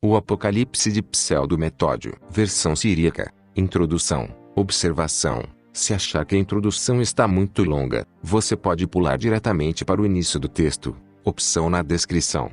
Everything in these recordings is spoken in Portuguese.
O Apocalipse de Pseudo-Metódio. Versão siríaca. Introdução. Observação. Se achar que a introdução está muito longa, você pode pular diretamente para o início do texto. Opção na descrição.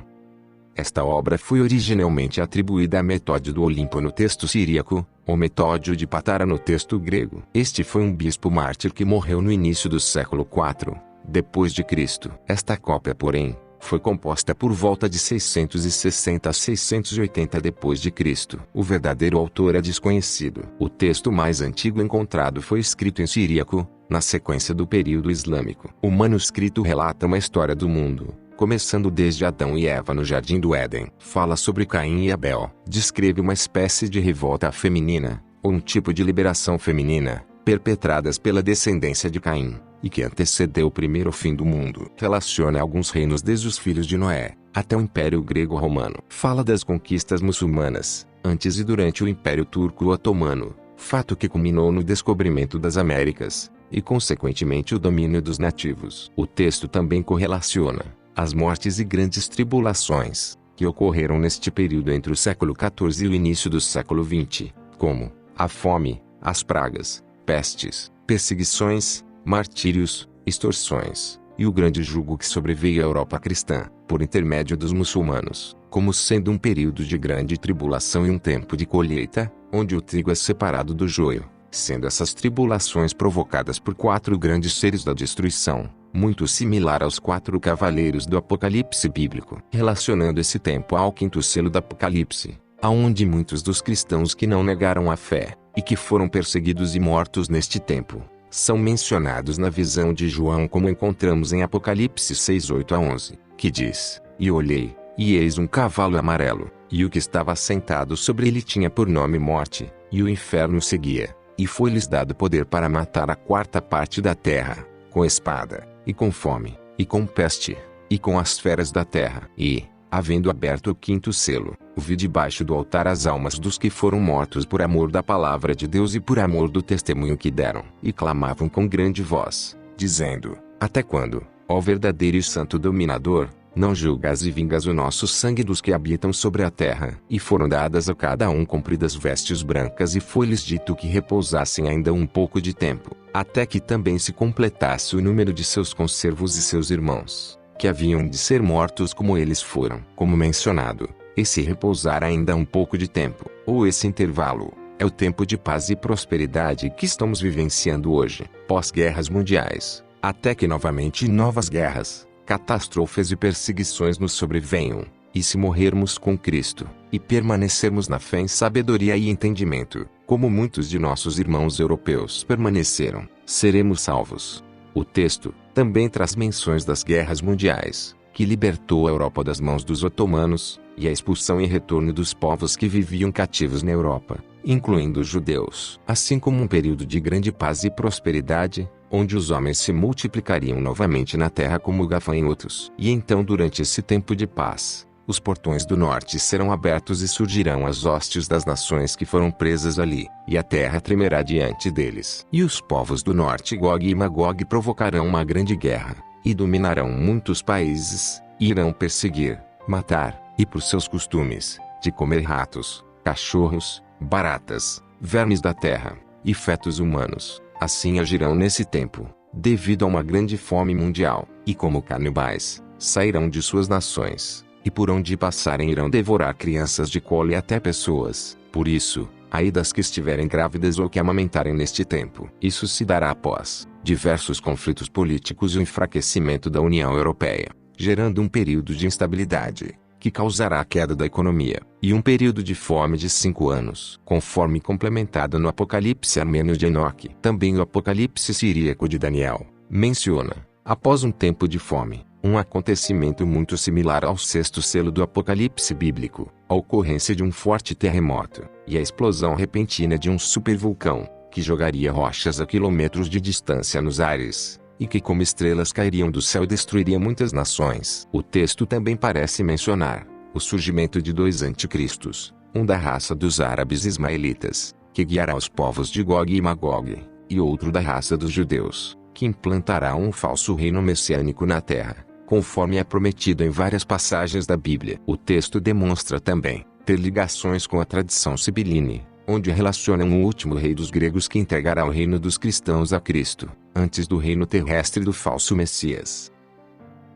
Esta obra foi originalmente atribuída a Metódio do Olimpo no texto siríaco, ou Metódio de Patara no texto grego. Este foi um bispo mártir que morreu no início do século IV, depois de Cristo. Esta cópia, porém, foi composta por volta de 660 a 680 depois de Cristo. O verdadeiro autor é desconhecido. O texto mais antigo encontrado foi escrito em siríaco, na sequência do período islâmico. O manuscrito relata uma história do mundo, começando desde Adão e Eva no Jardim do Éden. Fala sobre Caim e Abel. Descreve uma espécie de revolta feminina, ou um tipo de liberação feminina, perpetradas pela descendência de Caim, e que antecedeu o primeiro fim do mundo. Relaciona alguns reinos desde os filhos de Noé, até o Império Grego-Romano. Fala das conquistas muçulmanas, antes e durante o Império Turco-Otomano, fato que culminou no descobrimento das Américas, e consequentemente o domínio dos nativos. O texto também correlaciona as mortes e grandes tribulações, que ocorreram neste período entre o século XIV e o início do século XX, como a fome, as pragas, pestes, perseguições, martírios, extorsões, e o grande jugo que sobreveio à Europa cristã, por intermédio dos muçulmanos, como sendo um período de grande tribulação e um tempo de colheita, onde o trigo é separado do joio, sendo essas tribulações provocadas por 4 grandes seres da destruição, muito similar aos 4 cavaleiros do Apocalipse bíblico. Relacionando esse tempo ao 5º selo do Apocalipse, aonde muitos dos cristãos que não negaram a fé, e que foram perseguidos e mortos neste tempo, são mencionados na visão de João, como encontramos em Apocalipse 6:8-11, que diz: E olhei, e eis um cavalo amarelo, e o que estava sentado sobre ele tinha por nome Morte, e o inferno seguia, e foi-lhes dado poder para matar a 4ª parte da terra, com espada, e com fome, e com peste, e com as feras da terra. E, havendo aberto o 5º selo, vi debaixo do altar as almas dos que foram mortos por amor da palavra de Deus e por amor do testemunho que deram, e clamavam com grande voz, dizendo: Até quando, ó verdadeiro e santo dominador, não julgas e vingas o nosso sangue dos que habitam sobre a terra? E foram dadas a cada um compridas vestes brancas, e foi-lhes dito que repousassem ainda um pouco de tempo, até que também se completasse o número de seus conservos e seus irmãos, que haviam de ser mortos como eles foram. Como mencionado, esse repousar ainda um pouco de tempo, ou esse intervalo, é o tempo de paz e prosperidade que estamos vivenciando hoje, pós-guerras mundiais, até que novamente novas guerras, catástrofes e perseguições nos sobrevenham, e se morrermos com Cristo, e permanecermos na fé em sabedoria e entendimento, como muitos de nossos irmãos europeus permaneceram, seremos salvos. O texto também traz menções das guerras mundiais, que libertou a Europa das mãos dos otomanos, e a expulsão e retorno dos povos que viviam cativos na Europa, incluindo os judeus, assim como um período de grande paz e prosperidade, onde os homens se multiplicariam novamente na terra como gafanhotos. E então, durante esse tempo de paz, os portões do norte serão abertos e surgirão as hostes das nações que foram presas ali, e a terra tremerá diante deles. E os povos do norte, Gog e Magog, provocarão uma grande guerra, e dominarão muitos países, e irão perseguir, matar, e por seus costumes, de comer ratos, cachorros, baratas, vermes da terra, e fetos humanos, assim agirão nesse tempo, devido a uma grande fome mundial, e como canibais, sairão de suas nações, e por onde passarem irão devorar crianças de colo e até pessoas. Por isso, ai das que estiverem grávidas ou que amamentarem neste tempo. Isso se dará após diversos conflitos políticos e o enfraquecimento da União Europeia, gerando um período de instabilidade, que causará a queda da economia, e um período de fome de 5 anos, conforme complementado no Apocalipse armênio de Enoque. Também o Apocalipse siríaco de Daniel menciona, após um tempo de fome, um acontecimento muito similar ao 6º selo do Apocalipse bíblico, a ocorrência de um forte terremoto, e a explosão repentina de um supervulcão, que jogaria rochas a quilômetros de distância nos ares, e que como estrelas cairiam do céu e destruiria muitas nações. O texto também parece mencionar o surgimento de 2 anticristos, um da raça dos árabes ismaelitas, que guiará os povos de Gog e Magog, e outro da raça dos judeus, que implantará um falso reino messiânico na terra, conforme é prometido em várias passagens da Bíblia. O texto demonstra também ter ligações com a tradição sibiline, onde relacionam o último rei dos gregos que entregará o reino dos cristãos a Cristo, antes do reino terrestre do falso Messias.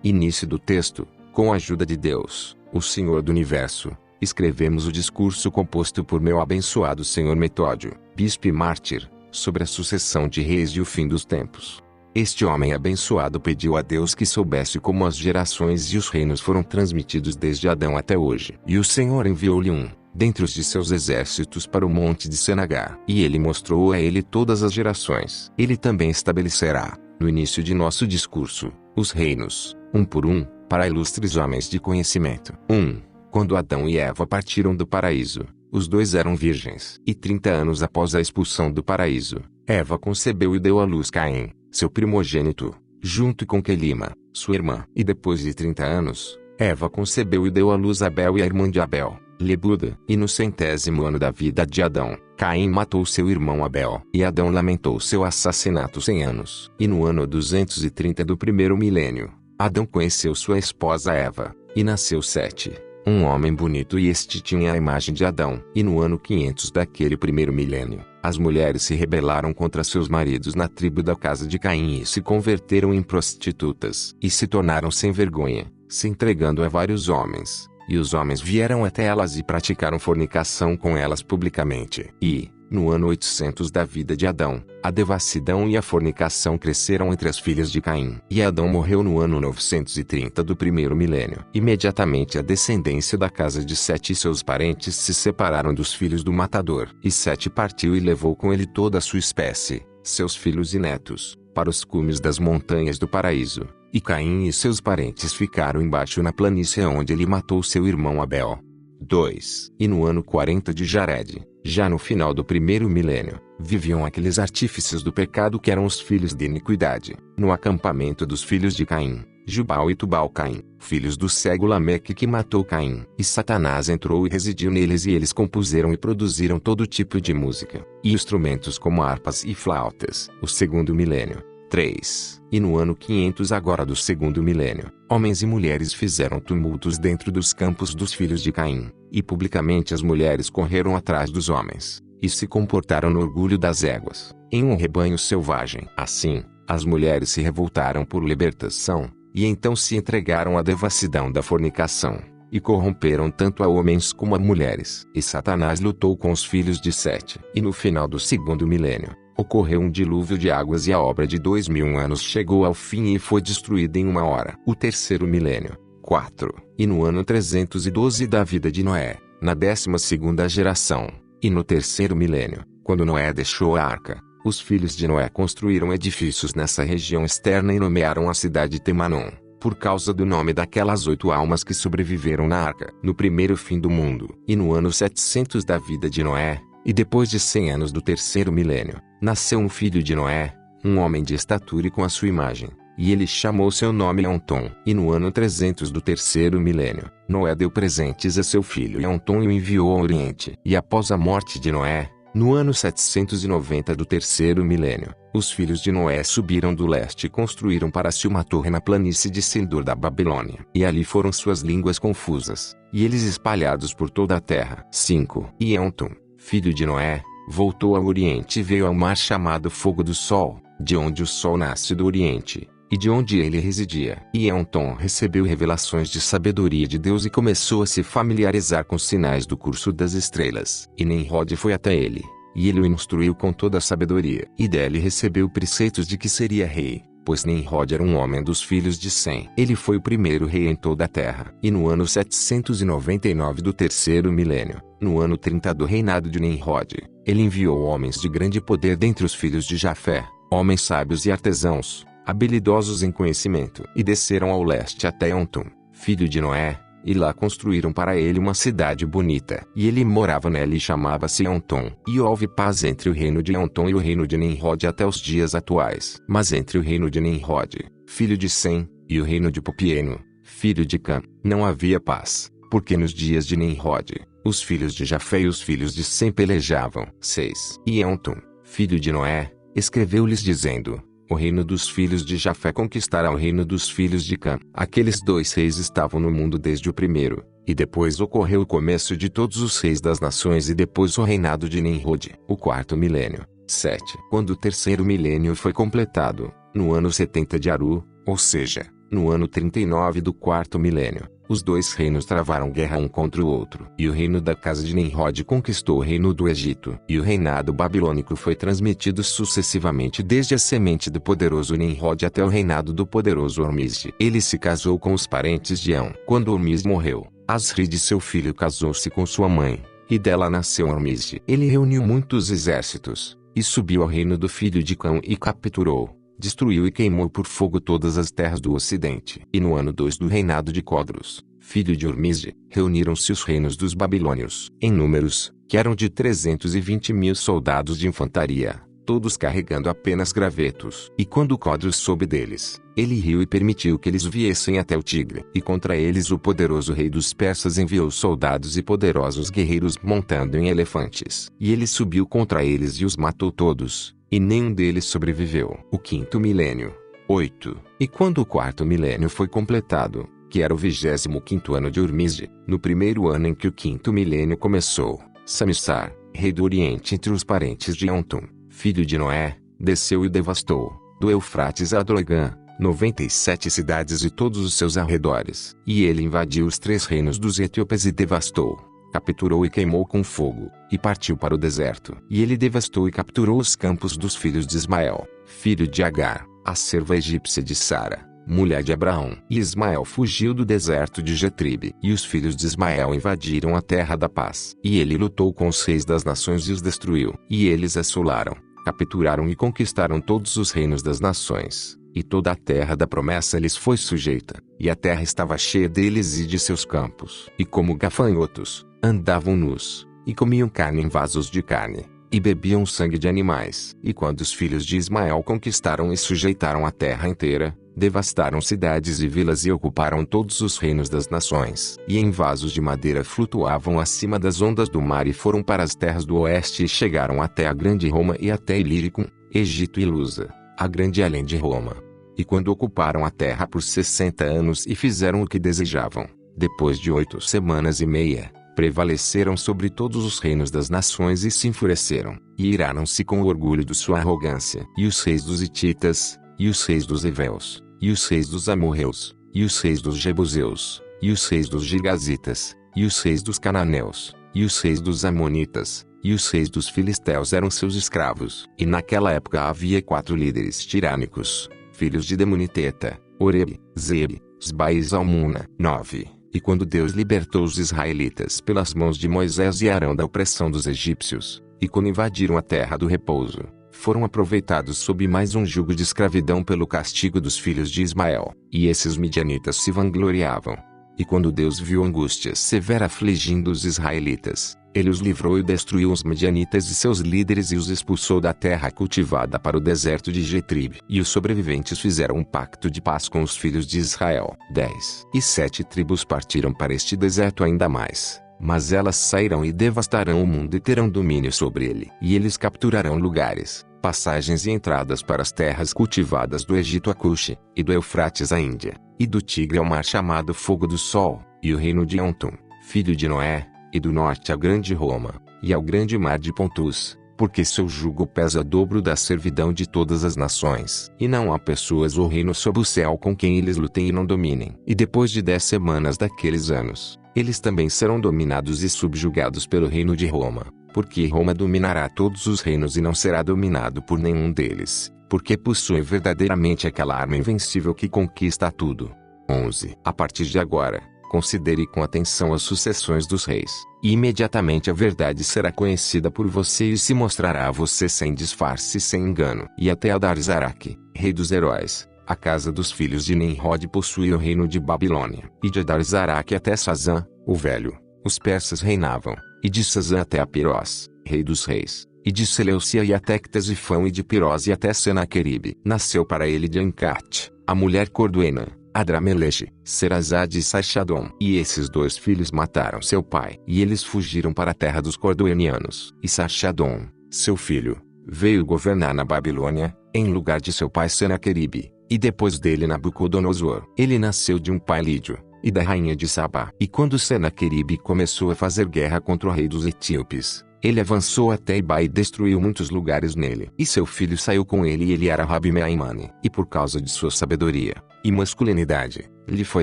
Início do texto. Com a ajuda de Deus, o Senhor do Universo, escrevemos o discurso composto por meu abençoado Senhor Metódio, bispo e mártir, sobre a sucessão de reis e o fim dos tempos. Este homem abençoado pediu a Deus que soubesse como as gerações e os reinos foram transmitidos desde Adão até hoje. E o Senhor enviou-lhe dentre os de seus exércitos para o monte de Senagar. E ele mostrou a ele todas as gerações. Ele também estabelecerá, no início de nosso discurso, os reinos, um por um, para ilustres homens de conhecimento. 1. Quando Adão e Eva partiram do paraíso, os dois eram virgens. E 30 anos após a expulsão do paraíso, Eva concebeu e deu à luz Caim, seu primogênito, junto com Quelima, sua irmã. E depois de 30 anos, Eva concebeu e deu à luz Abel e a irmã de Abel, Lebuda. E no 100º ano da vida de Adão, Caim matou seu irmão Abel. E Adão lamentou seu assassinato 100 anos. E no ano 230 do primeiro milênio, Adão conheceu sua esposa Eva, e nasceu Sete, um homem bonito, e este tinha a imagem de Adão. E no ano 500 daquele primeiro milênio, as mulheres se rebelaram contra seus maridos na tribo da casa de Caim e se converteram em prostitutas. E se tornaram sem vergonha, se entregando a vários homens. E os homens vieram até elas e praticaram fornicação com elas publicamente. E, no ano 800 da vida de Adão, a devassidão e a fornicação cresceram entre as filhas de Caim. E Adão morreu no ano 930 do primeiro milênio. Imediatamente a descendência da casa de Sete e seus parentes se separaram dos filhos do matador. E Sete partiu e levou com ele toda a sua espécie, seus filhos e netos, para os cumes das montanhas do paraíso. E Caim e seus parentes ficaram embaixo na planície onde ele matou seu irmão Abel. 2. E no ano 40 de Jared, já no final do primeiro milênio, viviam aqueles artífices do pecado que eram os filhos de iniquidade, no acampamento dos filhos de Caim, Jubal e Tubal-Caim, filhos do cego Lameque que matou Caim. E Satanás entrou e residiu neles, e eles compuseram e produziram todo tipo de música, e instrumentos como harpas e flautas. O segundo milênio. 3. E no ano 500 agora do segundo milênio, homens e mulheres fizeram tumultos dentro dos campos dos filhos de Caim, e publicamente as mulheres correram atrás dos homens, e se comportaram no orgulho das éguas, em um rebanho selvagem. Assim, as mulheres se revoltaram por libertação, e então se entregaram à devassidão da fornicação, e corromperam tanto a homens como a mulheres. E Satanás lutou com os filhos de Sete. E no final do segundo milênio, ocorreu um dilúvio de águas e a obra de 2000 anos chegou ao fim e foi destruída em uma hora. O terceiro milênio. 4. E no ano 312 da vida de Noé, na 12ª geração, e no terceiro milênio, quando Noé deixou a arca, os filhos de Noé construíram edifícios nessa região externa e nomearam a cidade Temanon, por causa do nome daquelas 8 almas que sobreviveram na arca, no primeiro fim do mundo. E no ano 700 da vida de Noé, e depois de 100 anos do terceiro milênio, nasceu um filho de Noé, um homem de estatura e com a sua imagem, e ele chamou seu nome Eontom. E no ano 300 do terceiro milênio, Noé deu presentes a seu filho Eontom e o enviou ao Oriente. E após a morte de Noé, no ano 790 do terceiro milênio, os filhos de Noé subiram do leste e construíram para si uma torre na planície de Sendur da Babilônia. E ali foram suas línguas confusas, e eles espalhados por toda a terra. 5. E Eontom, filho de Noé, voltou ao Oriente e veio ao mar chamado Fogo do Sol, de onde o Sol nasce do Oriente, e de onde ele residia. E Eontom recebeu revelações de sabedoria de Deus e começou a se familiarizar com os sinais do curso das estrelas. E Nimrod foi até ele, e ele o instruiu com toda a sabedoria. E dele recebeu preceitos de que seria rei, pois Nimrod era um homem dos filhos de Sem. Ele foi o primeiro rei em toda a terra. E no ano 799 do terceiro milênio, no ano 30 do reinado de Nimrod, ele enviou homens de grande poder dentre os filhos de Jafé, homens sábios e artesãos, habilidosos em conhecimento, e desceram ao leste até Eontom, filho de Noé, e lá construíram para ele uma cidade bonita. E ele morava nela e chamava-se Eontom. E houve paz entre o reino de Eontom e o reino de Nimrod até os dias atuais. Mas entre o reino de Nimrod, filho de Sem, e o reino de Popieno, filho de Cã, não havia paz, porque nos dias de Nimrod, os filhos de Jafé e os filhos de Sem pelejavam. 6. E Eontom, filho de Noé, escreveu-lhes dizendo: o reino dos filhos de Jafé conquistará o reino dos filhos de Cã. Aqueles 2 reis estavam no mundo desde o primeiro, E depois ocorreu o começo de todos os reis das nações e depois o reinado de Nimrod. O quarto milênio. 7. Quando o terceiro milênio foi completado, no ano 70 de Aru, ou seja, no ano 39 do quarto milênio, os dois reinos travaram guerra um contra o outro. E o reino da casa de Nimrod conquistou o reino do Egito. E o reinado babilônico foi transmitido sucessivamente desde a semente do poderoso Nimrod até o reinado do poderoso Ormizd. Ele se casou com os parentes de Eão. Quando Ormizd morreu, Asrid, seu filho, casou-se com sua mãe, e dela nasceu Ormizd. Ele reuniu muitos exércitos, e subiu ao reino do filho de Cão e capturou, destruiu e queimou por fogo todas as terras do ocidente. E no ano 2 do reinado de Codros, filho de Ormizd, reuniram-se os reinos dos babilônios, em números, que eram de 320.000 soldados de infantaria, todos carregando apenas gravetos. E quando Codros soube deles, ele riu e permitiu que eles viessem até o Tigre. E contra eles o poderoso rei dos persas enviou soldados e poderosos guerreiros montando em elefantes. E ele subiu contra eles e os matou todos, e nenhum deles sobreviveu. O quinto milênio. 8. E quando o quarto milênio foi completado, que era o 25º ano de Ormizd, no primeiro ano em que o quinto milênio começou, Samissar, rei do Oriente entre os parentes de Antum, filho de Noé, desceu e devastou, do Eufrates a Drogã, 97 cidades e todos os seus arredores. E ele invadiu os 3 reinos dos etíopes e devastou, capturou e queimou com fogo, e partiu para o deserto. E ele devastou e capturou os campos dos filhos de Ismael, filho de Agar, a serva egípcia de Sara, mulher de Abraão. E Ismael fugiu do deserto de Jetribe. E os filhos de Ismael invadiram a terra da paz. E ele lutou com os reis das nações e os destruiu. E eles assolaram, capturaram e conquistaram todos os reinos das nações. E toda a terra da promessa lhes foi sujeita. E a terra estava cheia deles e de seus campos. E como gafanhotos, andavam nus, e comiam carne em vasos de carne, e bebiam sangue de animais. E quando os filhos de Ismael conquistaram e sujeitaram a terra inteira, devastaram cidades e vilas e ocuparam todos os reinos das nações. E em vasos de madeira flutuavam acima das ondas do mar e foram para as terras do oeste e chegaram até a grande Roma e até Ilírico, Egito e Lusa, a grande além de Roma. E quando ocuparam a terra por 60 anos e fizeram o que desejavam, depois de 8 semanas e meia, prevaleceram sobre todos os reinos das nações e se enfureceram, e iraram-se com o orgulho de sua arrogância. E os reis dos hititas, e os reis dos heveus, e os reis dos amorreus, e os reis dos jebuseus, e os reis dos gigazitas, e os reis dos cananeus, e os reis dos amonitas, e os reis dos filisteus eram seus escravos. E naquela época havia 4 líderes tirânicos, filhos de Demoniteta, Oreb, Zeb, Sba e Zalmuna. 9. E quando Deus libertou os israelitas pelas mãos de Moisés e Arão da opressão dos egípcios, e quando invadiram a terra do repouso, foram aproveitados sob mais um jugo de escravidão pelo castigo dos filhos de Ismael. E esses midianitas se vangloriavam. E quando Deus viu angústia severa afligindo os israelitas, ele os livrou e destruiu os midianitas e seus líderes e os expulsou da terra cultivada para o deserto de Jetribe. E os sobreviventes fizeram um pacto de paz com os filhos de Israel. 10. E 7 tribos partiram para este deserto ainda mais, mas elas sairão e devastarão o mundo e terão domínio sobre ele. E eles capturarão lugares, passagens e entradas para as terras cultivadas do Egito a Cuxi, e do Eufrates à Índia, e do Tigre ao mar chamado Fogo do Sol, e o reino de Antum, filho de Noé, e do norte à grande Roma, e ao grande mar de Pontus, porque seu jugo pesa dobro da servidão de todas as nações. E não há pessoas ou reino sob o céu com quem eles lutem e não dominem. E depois de 10 semanas daqueles anos, eles também serão dominados e subjugados pelo reino de Roma, porque Roma dominará todos os reinos e não será dominado por nenhum deles, porque possui verdadeiramente aquela arma invencível que conquista tudo. 11. A partir de agora, considere com atenção as sucessões dos reis, e imediatamente a verdade será conhecida por você e se mostrará a você sem disfarce e sem engano. E até Adarzarak, rei dos heróis, a casa dos filhos de Nimrod possui o reino de Babilônia. E de Adarzarak até Sazã, o velho, os persas reinavam, e de Sazã até Apirós, rei dos reis, e de Seleucia e até Ctesifão e de Pirós e até Senaqueribe. Nasceu para ele de Ancate, a mulher Corduena, Adrameleche, Serazade e Saixadom. E esses 2 filhos mataram seu pai. E eles fugiram para a terra dos corduenianos. E Saixadom, seu filho, veio governar na Babilônia, em lugar de seu pai Senaqueribe, e depois dele Nabucodonosor. Ele nasceu de um pai Lídio, e da rainha de Sabá. E quando Senaqueribe começou a fazer guerra contra o rei dos etíopes, ele avançou até Iba e destruiu muitos lugares nele. E seu filho saiu com ele e ele era Rabi Meaimane. E por causa de sua sabedoria e masculinidade, lhe foi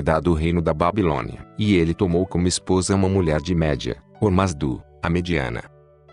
dado o reino da Babilônia. E ele tomou como esposa uma mulher de Média, Ormazdu, a mediana.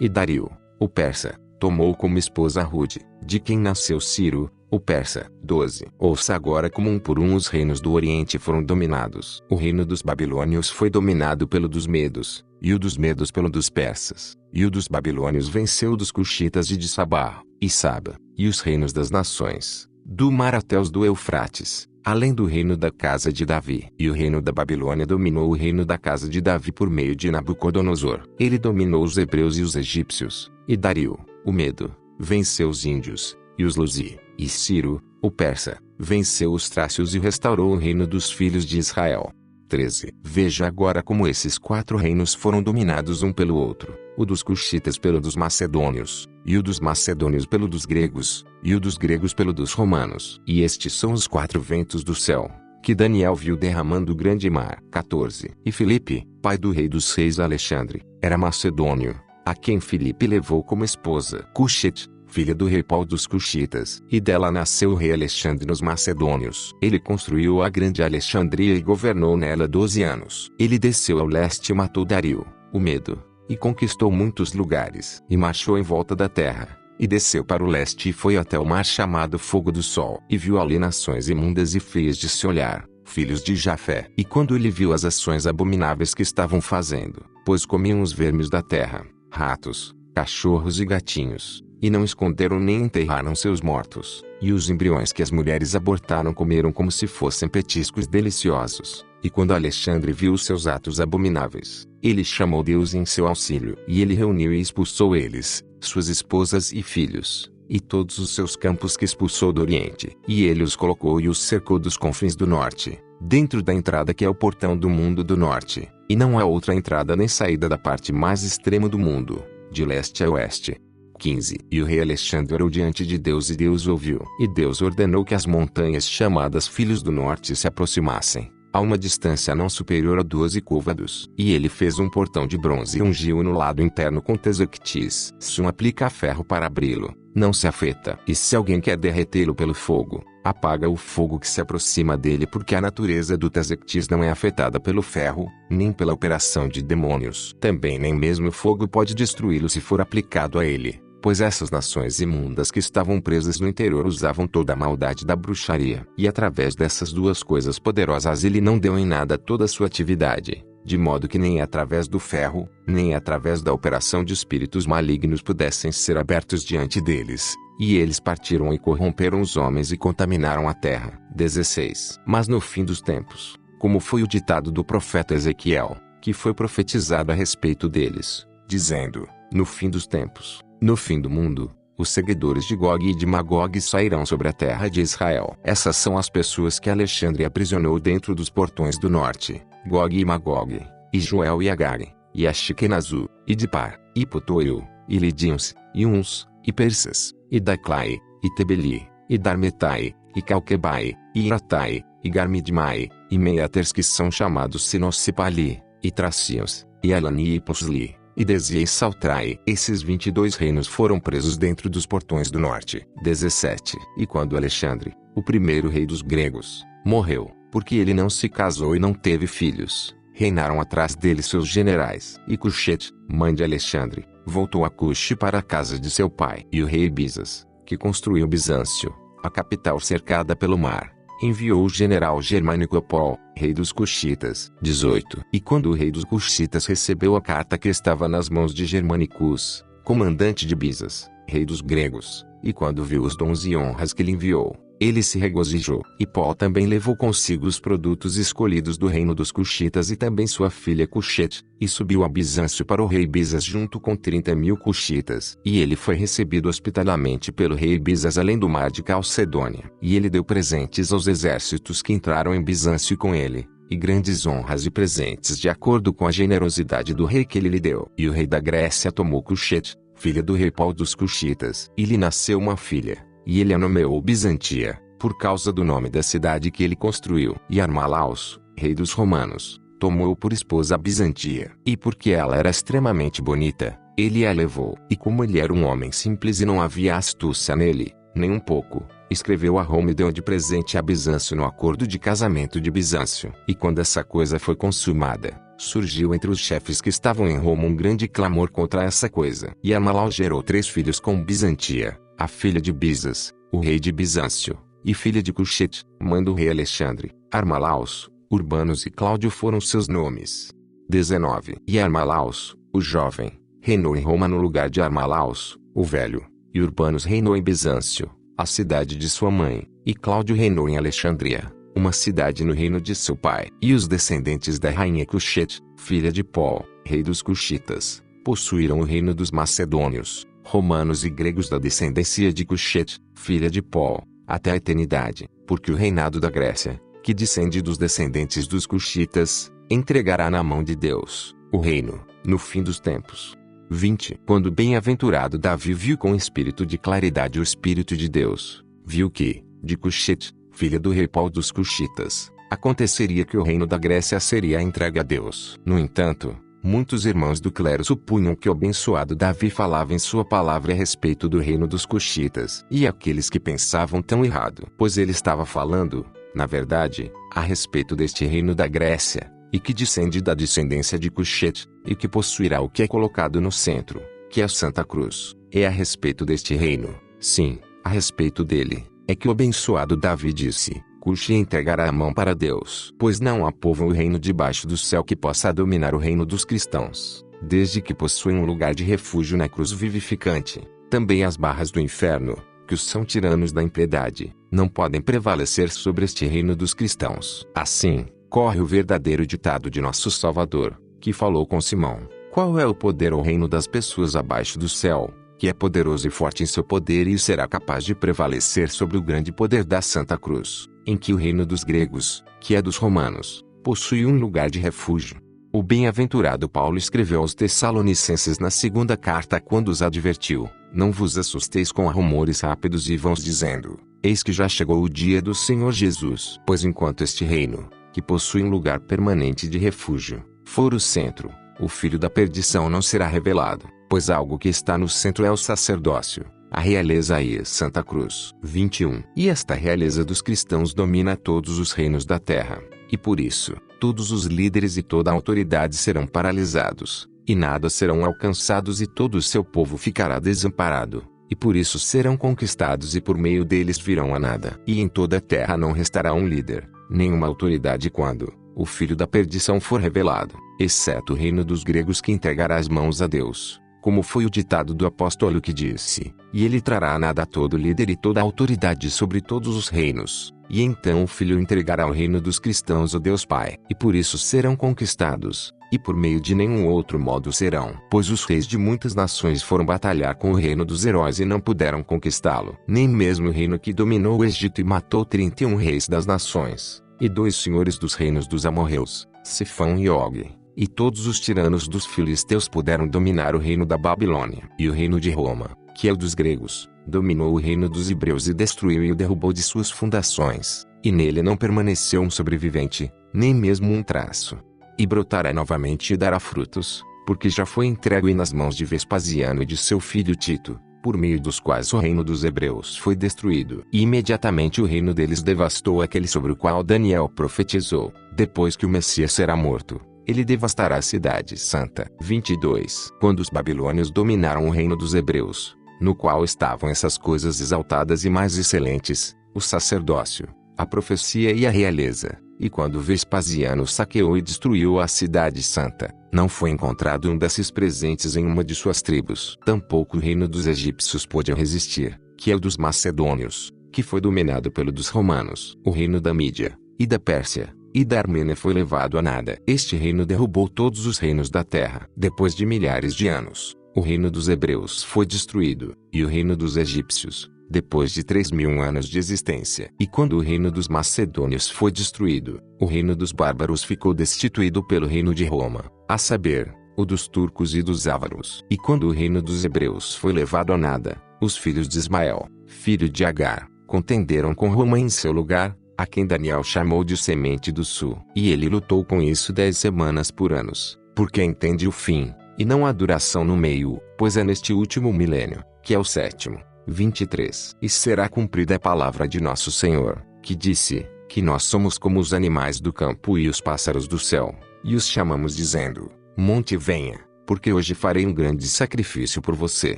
E Dario, o persa, tomou como esposa Rude, de quem nasceu Ciro, o persa. 12. Ouça agora como um por um os reinos do Oriente foram dominados. O reino dos babilônios foi dominado pelo dos medos, e o dos medos pelo dos persas, e o dos babilônios venceu dos cuxitas e de Sabá, e Saba, e os reinos das nações, do mar até os do Eufrates, além do reino da casa de Davi. E o reino da Babilônia dominou o reino da casa de Davi por meio de Nabucodonosor. Ele dominou os hebreus e os egípcios, e Dario, o medo, venceu os índios, e os luzi, e Ciro, o persa, venceu os trácios e restaurou o reino dos filhos de Israel. 13. Veja agora como esses 4 reinos foram dominados um pelo outro, o dos cuxitas pelo dos macedônios, e o dos macedônios pelo dos gregos, e o dos gregos pelo dos romanos. E estes são os 4 ventos do céu, que Daniel viu derramando o grande mar. 14. E Filipe, pai do rei dos reis Alexandre, era macedônio, a quem Filipe levou como esposa Cuxite, filha do rei Pau dos Cuxitas. E dela nasceu o rei Alexandre nos macedônios. Ele construiu a grande Alexandria e governou nela 12 anos. Ele desceu ao leste e matou Dario, o medo, e conquistou muitos lugares. E marchou em volta da terra, e desceu para o leste e foi até o mar chamado Fogo do Sol. E viu ali nações imundas e feias de se olhar, filhos de Jafé. E quando ele viu as ações abomináveis que estavam fazendo, pois comiam os vermes da terra, ratos, cachorros e gatinhos, e não esconderam nem enterraram seus mortos, e os embriões que as mulheres abortaram comeram como se fossem petiscos deliciosos. E quando Alexandre viu os seus atos abomináveis, ele chamou Deus em seu auxílio, e ele reuniu e expulsou eles, suas esposas e filhos, e todos os seus campos que expulsou do Oriente. E ele os colocou e os cercou dos confins do norte, dentro da entrada que é o portão do mundo do norte, e não há outra entrada nem saída da parte mais extrema do mundo, de leste a oeste. 15. E o rei Alexandre orou diante de Deus e Deus ouviu. E Deus ordenou que as montanhas chamadas Filhos do Norte se aproximassem, a uma distância não superior a 12 côvados. E ele fez um portão de bronze e ungiu-o no lado interno com tesectis. Se um aplica ferro para abri-lo, não se afeta. E se alguém quer derretê-lo pelo fogo, apaga o fogo que se aproxima dele, porque a natureza do tesectis não é afetada pelo ferro, nem pela operação de demônios. Também nem mesmo o fogo pode destruí-lo se for aplicado a ele, pois essas nações imundas que estavam presas no interior usavam toda a maldade da bruxaria. E através dessas 2 coisas poderosas ele não deu em nada toda a sua atividade, de modo que nem através do ferro, nem através da operação de espíritos malignos pudessem ser abertos diante deles. E eles partiram e corromperam os homens e contaminaram a terra. 16. Mas no fim dos tempos, como foi o ditado do profeta Ezequiel, que foi profetizado a respeito deles, dizendo: no fim dos tempos, no fim do mundo, os seguidores de Gog e de Magog sairão sobre a terra de Israel. Essas são as pessoas que Alexandre aprisionou dentro dos portões do norte: Gog e Magog, e Joel e Agag, e Ashkenazu, e Dipar, e Putoil, e Lidians, e Uns, e Persas, e Daclai, e Tebeli, e Darmetai, e Calquebai, e Iratai, e Garmidmai, e Meaters, que são chamados Sinossipali, e Tracios, e Alani e Pusli, e Desi e Saltrai. Esses 22 reinos foram presos dentro dos portões do norte. 17. E quando Alexandre, o primeiro rei dos gregos, morreu, porque ele não se casou e não teve filhos, reinaram atrás dele seus generais. E Cuxete, mãe de Alexandre, voltou a Cuxi para a casa de seu pai. E o rei Bizas, que construiu Bizâncio, a capital cercada pelo mar, enviou o general germânico Apol, rei dos Cuxitas. 18. E quando o rei dos Cuxitas recebeu a carta que estava nas mãos de Germanicus, comandante de Bizas, rei dos gregos, e quando viu os dons e honras que lhe enviou, ele se regozijou. E Pol também levou consigo os produtos escolhidos do reino dos Cuxitas e também sua filha Cuxete, e subiu a Bizâncio para o rei Bizas junto com 30.000 Cuxitas. E ele foi recebido hospitalamente pelo rei Bizas além do mar de Calcedônia. E ele deu presentes aos exércitos que entraram em Bizâncio com ele, e grandes honras e presentes de acordo com a generosidade do rei que ele lhe deu. E o rei da Grécia tomou Cuxete, filha do rei Pol dos Cuxitas, e lhe nasceu uma filha, e ele a nomeou Bizantia, por causa do nome da cidade que ele construiu. E Armalaus, rei dos romanos, tomou por esposa a Bizantia. E porque ela era extremamente bonita, ele a levou. E como ele era um homem simples e não havia astúcia nele, nem um pouco, escreveu a Roma e deu de presente a Bizâncio no acordo de casamento de Bizâncio. E quando essa coisa foi consumada, surgiu entre os chefes que estavam em Roma um grande clamor contra essa coisa. E Armalau gerou 3 filhos com Bizantia, a filha de Bizas, o rei de Bizâncio, e filha de Cushite, mãe do rei Alexandre. Armalaus, Urbanos e Cláudio foram seus nomes. 19. E Armalaus, o jovem, reinou em Roma no lugar de Armalaus, o velho, e Urbanos reinou em Bizâncio, a cidade de sua mãe, e Cláudio reinou em Alexandria, uma cidade no reino de seu pai. E os descendentes da rainha Cushite, filha de Pol, rei dos Cuxitas, possuíram o reino dos macedônios, romanos e gregos da descendência de Cushite, filha de Pol, até a eternidade, porque o reinado da Grécia, que descende dos descendentes dos Cuxitas, entregará na mão de Deus, o reino, no fim dos tempos. 20. Quando o bem-aventurado Davi viu com espírito de claridade o Espírito de Deus, viu que, de Cushite, filha do rei Pol dos Cuxitas, aconteceria que o reino da Grécia seria entregue a Deus. No entanto, muitos irmãos do clero supunham que o abençoado Davi falava em sua palavra a respeito do reino dos Cuxitas. E aqueles que pensavam tão errado, pois ele estava falando, na verdade, a respeito deste reino da Grécia, e que descende da descendência de Cushite, e que possuirá o que é colocado no centro, que é a Santa Cruz. É a respeito deste reino, sim, a respeito dele, é que o abençoado Davi disse: Cuxi entregará a mão para Deus. Pois não há povo no reino debaixo do céu que possa dominar o reino dos cristãos, desde que possuem um lugar de refúgio na cruz vivificante. Também as barras do inferno, que os são tiranos da impiedade, não podem prevalecer sobre este reino dos cristãos. Assim, corre o verdadeiro ditado de nosso Salvador, que falou com Simão: qual é o poder ou reino das pessoas abaixo do céu, que é poderoso e forte em seu poder e será capaz de prevalecer sobre o grande poder da Santa Cruz, em que o reino dos gregos, que é dos romanos, possui um lugar de refúgio. O bem-aventurado Paulo escreveu aos Tessalonicenses na segunda carta quando os advertiu: não vos assusteis com rumores rápidos e vãos dizendo: eis que já chegou o dia do Senhor Jesus. Pois enquanto este reino, que possui um lugar permanente de refúgio, for o centro, o filho da perdição não será revelado, pois algo que está no centro é o sacerdócio, a realeza e a Santa Cruz. 21. E esta realeza dos cristãos domina todos os reinos da terra, e por isso, todos os líderes e toda a autoridade serão paralisados, e nada serão alcançados e todo o seu povo ficará desamparado, e por isso serão conquistados e por meio deles virão a nada. E em toda a terra não restará um líder, nenhuma autoridade quando o filho da perdição for revelado, exceto o reino dos gregos que entregará as mãos a Deus, como foi o ditado do apóstolo que disse: e ele trará a nada todo líder e toda a autoridade sobre todos os reinos, e então o filho entregará o reino dos cristãos ao Deus Pai, e por isso serão conquistados, e por meio de nenhum outro modo serão. Pois os reis de muitas nações foram batalhar com o reino dos heróis e não puderam conquistá-lo, nem mesmo o reino que dominou o Egito e matou 31 reis das nações, e 2 senhores dos reinos dos amorreus, Sifão e Og, e todos os tiranos dos filisteus puderam dominar o reino da Babilônia. E o reino de Roma, que é o dos gregos, dominou o reino dos hebreus e destruiu e o derrubou de suas fundações, e nele não permaneceu um sobrevivente, nem mesmo um traço. E brotará novamente e dará frutos, porque já foi entregue nas mãos de Vespasiano e de seu filho Tito, por meio dos quais o reino dos hebreus foi destruído. E imediatamente o reino deles devastou aquele sobre o qual Daniel profetizou: depois que o Messias será morto, ele devastará a cidade santa. 22. Quando os babilônios dominaram o reino dos hebreus, no qual estavam essas coisas exaltadas e mais excelentes, o sacerdócio, a profecia e a realeza, e quando Vespasiano saqueou e destruiu a cidade santa, não foi encontrado um desses presentes em uma de suas tribos. Tampouco o reino dos egípcios pôde resistir, que é o dos macedônios, que foi dominado pelo dos romanos. O reino da Mídia, e da Pérsia, e da Armênia foi levado a nada. Este reino derrubou todos os reinos da terra. Depois de milhares de anos, o reino dos hebreus foi destruído, e o reino dos egípcios, depois de 3.000 anos de existência. E quando o reino dos macedônios foi destruído, o reino dos bárbaros ficou destituído pelo reino de Roma, a saber, o dos turcos e dos ávaros. E quando o reino dos hebreus foi levado a nada, os filhos de Ismael, filho de Agar, contenderam com Roma em seu lugar, a quem Daniel chamou de semente do sul. E ele lutou com isso 10 semanas por anos, porque entende o fim, e não a duração no meio, pois é neste último milênio, que é o sétimo. 23. E será cumprida a palavra de nosso Senhor, que disse, que nós somos como os animais do campo e os pássaros do céu, e os chamamos dizendo, monte venha, porque hoje farei um grande sacrifício por você.